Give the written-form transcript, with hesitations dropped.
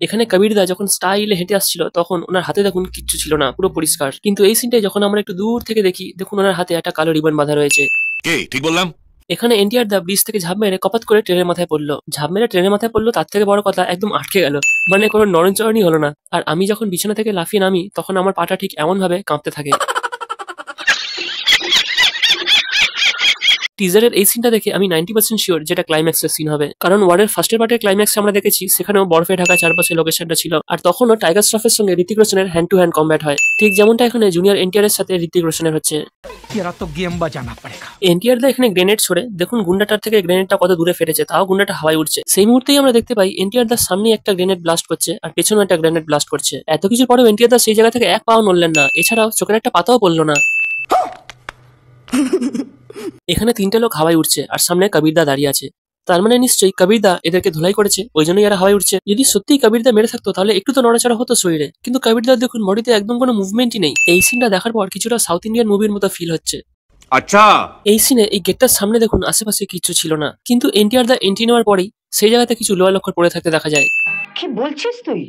এখানে কবিরদা যখন স্টাইলে হেঁটে আসছিল তখন ওনার হাতে দেখুন কিচ্ছু ছিল না, পুরো পরিষ্কার। কিন্তু এই সিনটাই যখন আমরা একটু দূর থেকে দেখি, দেখুন ওনার হাতে একটা কালো রিবন বাঁধা রয়েছে। ঠিক বললাম? এখানে এনটিআর দা ব্রিজ থেকে ঝাঁপ মেরে কপাত করে ট্রেনের মাথায় পড়লো। ঝাঁপ মেরে ট্রেনের মাথায় পড়লো, তার থেকে বড় কথা একদম আটকে গেল, মানে কোনো নড়নচড়নই হলো না। আর আমি যখন বিছানা থেকে লাফিয়ে নামি তখন আমার পাটা ঠিক এমন ভাবে কাঁপতে থাকে। টিজারের এই সিনটা দেখে আমি 90% শিওর যেটা ক্লাইম্যাক্সের সিন হবে, কারণ ওয়ারের ফার্স্টের পার্টের ক্লাইম্যাক্সে আমরা দেখেছি সেখানেও বরফে ঢাকা চারপাশে লোকেশনটা ছিল, আর তখনও টাইগার শ্রফের সঙ্গে ঋতিক রোশনের হ্যান্ড টু হ্যান্ড কম্ব্যাট হয়, ঠিক যেমনটা এখানে জুনিয়র এনটিআর এর সাথে ঋতিক রোশনের হচ্ছে। এনটিআর দা এখানে গ্রেনেড ছড়ে, দেখুন গুন্ডাটার থেকে গ্রেনেডটা কত দূরে ফেটেছে, তাও গুন্ডাটা হাওয়ায় উঠছে। সেই মুহূর্তেই আমরা দেখতে পাই এনটিআর দার সামনে একটা গ্রেনেড ব্লাস্ট করছে আর পেছনে একটা গ্রেনেড ব্লাস্ট করছে। এত কিছুর পরেও এনটিআর দা সেই জায়গা থেকে এক পাও নড়লেন না, এছাড়াও চোখের একটা পাতাও পড়লো না। এখানে তিনটে লোক হাওয়ায় উঠছে আর সামনে কবিরদা দাঁড়িয়ে আছে, তার মানে নিশ্চয়ই কবিরদা এদেরকে ধুলাই করেছে, ওই জন্যই এরা হাওয়ায় উঠছে। যদি সত্যিই কবিরদা মেরে থাকতো তাহলে একটু তো নড়াচড়া হতো শরীরে, কিন্তু কবিরদার দেখুন বডিতে একদম কোনো মুভমেন্টই নেই। এই সিনটা দেখার পর কিছুটা সাউথ ইন্ডিয়ান মুভির মতো ফিল হচ্ছে। আচ্ছা, এই সিনে এই গেটটার সামনে দেখুন আশেপাশে কিছু ছিল না, কিন্তু এনটিআর দা এন্ট্রি নেওয়ার পরেই সেই জায়গাতে কিছু লোহা লক্কর পড়ে থাকতে দেখা যায়। কি বলছিস তুই?